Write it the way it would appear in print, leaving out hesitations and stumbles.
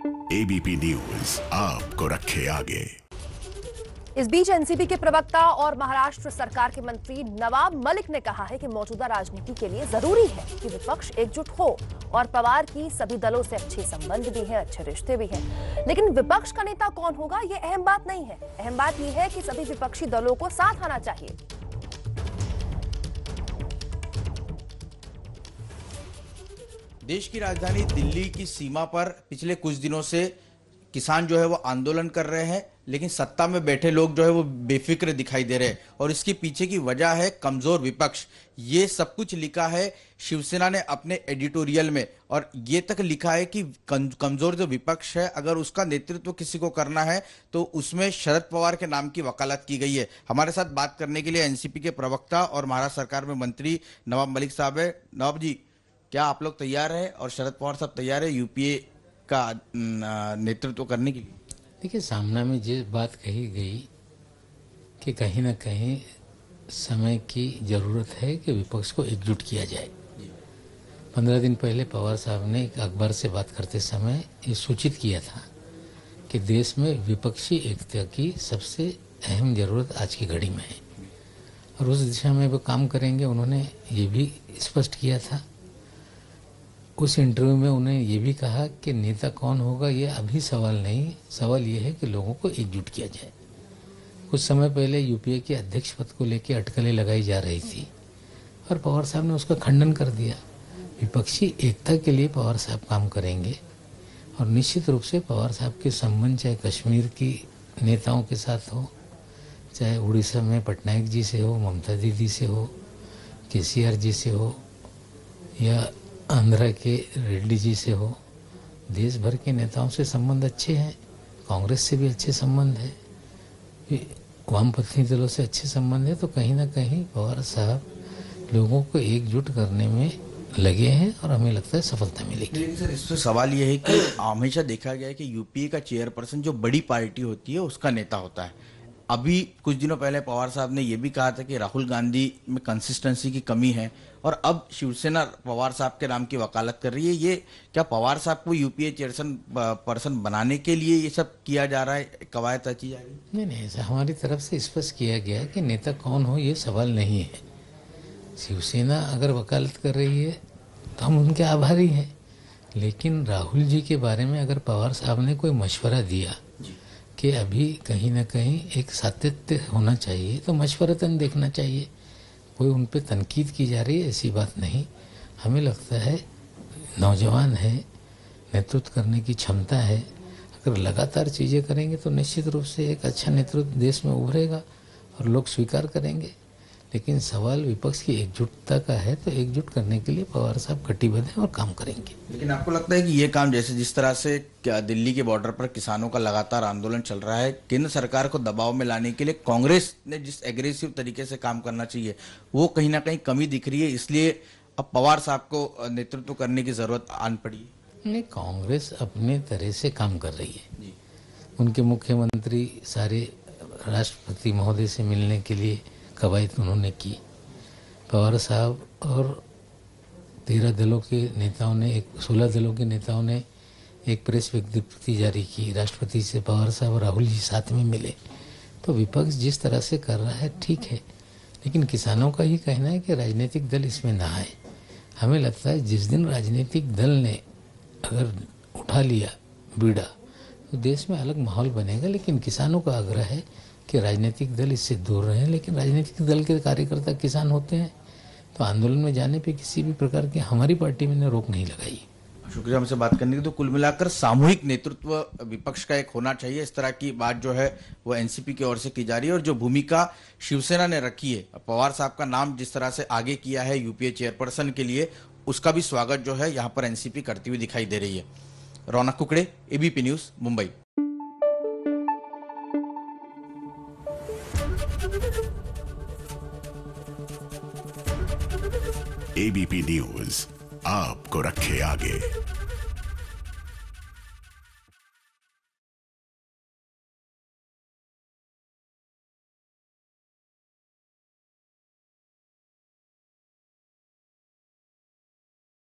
ABP news आपको रखे आगे। इस बीच एनसीपी के प्रवक्ता और महाराष्ट्र सरकार के मंत्री नवाब मलिक ने कहा है कि मौजूदा राजनीति के लिए जरूरी है कि विपक्ष एकजुट हो और पवार की सभी दलों से अच्छे संबंध भी हैं, अच्छे रिश्ते भी हैं। लेकिन विपक्ष का नेता कौन होगा, ये अहम बात नहीं है। अहम बात यह है कि सभी विपक्षी दलों को साथ आना चाहिए। देश की राजधानी दिल्ली की सीमा पर पिछले कुछ दिनों से किसान जो है वो आंदोलन कर रहे हैं, लेकिन सत्ता में बैठे लोग जो है वो बेफिक्र दिखाई दे रहे हैं। और इसके पीछे की वजह है कमजोर विपक्ष। ये सब कुछ लिखा है शिवसेना ने अपने एडिटोरियल में, और ये तक लिखा है कि कमजोर जो विपक्ष है, अगर उसका नेतृत्व किसी को करना है तो उसमें शरद पवार के नाम की वकालत की गई है। हमारे साथ बात करने के लिए एनसीपी के प्रवक्ता और महाराष्ट्र सरकार में मंत्री नवाब मलिक साहब है। नवाब जी, क्या आप लोग तैयार हैं और शरद पवार साहब तैयार है यूपीए का नेतृत्व करने के लिए? देखिए, सामना में जिस बात कही गई कि कहीं ना कहीं समय की ज़रूरत है कि विपक्ष को एकजुट किया जाए। 15 दिन पहले पवार साहब ने एक अखबार से बात करते समय ये सूचित किया था कि देश में विपक्षी एकता की सबसे अहम ज़रूरत आज की घड़ी में है और उस दिशा में वो काम करेंगे। उन्होंने ये भी स्पष्ट किया था। उस इंटरव्यू में उन्हें ये भी कहा कि नेता कौन होगा ये अभी सवाल नहीं, सवाल ये है कि लोगों को एकजुट किया जाए। कुछ समय पहले यूपीए के अध्यक्ष पद को लेकर अटकलें लगाई जा रही थी और पवार साहब ने उसका खंडन कर दिया। विपक्षी एकता के लिए पवार साहब काम करेंगे और निश्चित रूप से पवार साहब के संबंध चाहे कश्मीर की नेताओं के साथ हो, चाहे उड़ीसा में पटनायक जी से हो, ममता दीदी से हो, केसीआर जी से हो, या आंध्रा के रेड्डी जी से हो, देश भर के नेताओं से संबंध अच्छे हैं। कांग्रेस से भी अच्छे संबंध है, वामपंथी दलों से अच्छे संबंध है। तो कहीं ना कहीं पवार साहब लोगों को एकजुट करने में लगे हैं और हमें लगता है सफलता मिलेगी। लेकिन सर, इसमें सवाल यह है कि हमेशा देखा गया है कि यूपीए का चेयरपर्सन जो बड़ी पार्टी होती है उसका नेता होता है। अभी कुछ दिनों पहले पवार साहब ने यह भी कहा था कि राहुल गांधी में कंसिस्टेंसी की कमी है, और अब शिवसेना पवार साहब के नाम की वकालत कर रही है। ये क्या पवार साहब को यूपीए चेयरपर्सन बनाने के लिए ये सब किया जा रहा है, कवायद रची जा रही है? नहीं, ऐसा हमारी तरफ से स्पष्ट किया गया कि नेता कौन हो ये सवाल नहीं है। शिवसेना अगर वकालत कर रही है तो हम उनके आभारी हैं, लेकिन राहुल जी के बारे में अगर पवार साहब ने कोई मशवरा दिया कि अभी कहीं ना कहीं एक सातत्य होना चाहिए तो मशवरतन देखना चाहिए। कोई उन पे तनकीद की जा रही है ऐसी बात नहीं। हमें लगता है नौजवान है, नेतृत्व करने की क्षमता है। अगर लगातार चीज़ें करेंगे तो निश्चित रूप से एक अच्छा नेतृत्व देश में उभरेगा और लोग स्वीकार करेंगे। लेकिन सवाल विपक्ष की एकजुटता का है, तो एकजुट करने के लिए पवार साहब कटिबद्ध हैं और काम करेंगे। लेकिन आपको लगता है कि ये काम जैसे जिस तरह से दिल्ली के बॉर्डर पर किसानों का लगातार आंदोलन चल रहा है, केंद्र सरकार को दबाव में लाने के लिए कांग्रेस ने जिस एग्रेसिव तरीके से काम करना चाहिए वो कहीं ना कहीं कमी दिख रही है, इसलिए अब पवार साहब को नेतृत्व करने की जरूरत आन पड़ी है? नहीं, कांग्रेस अपने तरह से काम कर रही है जी। उनके मुख्यमंत्री सारे राष्ट्रपति महोदय से मिलने के लिए कवायद उन्होंने की। पवार साहब और 13 दलों के नेताओं ने 16 दलों के नेताओं ने एक प्रेस विज्ञप्ति जारी की। राष्ट्रपति से पवार साहब और राहुल जी साथ में मिले। तो विपक्ष जिस तरह से कर रहा है ठीक है, लेकिन किसानों का ही कहना है कि राजनीतिक दल इसमें ना आए। हमें लगता है जिस दिन राजनीतिक दल ने अगर उठा लिया बीड़ा तो देश में अलग माहौल बनेगा। लेकिन किसानों का आग्रह है कि राजनीतिक दल इससे दूर रहें। लेकिन राजनीतिक दल के कार्यकर्ता किसान होते हैं, तो आंदोलन में जाने पे किसी भी प्रकार की हमारी पार्टी में रोक नहीं लगाई। शुक्रिया हमसे बात करने की। तो कुल मिलाकर सामूहिक नेतृत्व विपक्ष का एक होना चाहिए, इस तरह की बात जो है वो एनसीपी की ओर से की जा रही है। और जो भूमिका शिवसेना ने रखी है, पवार साहब का नाम जिस तरह से आगे किया है यूपीए चेयरपर्सन के लिए, उसका भी स्वागत जो है यहाँ पर एनसीपी करती हुई दिखाई दे रही है। Raunak Kukde, ABP news, Mumbai. ABP news आपको रखे आगे।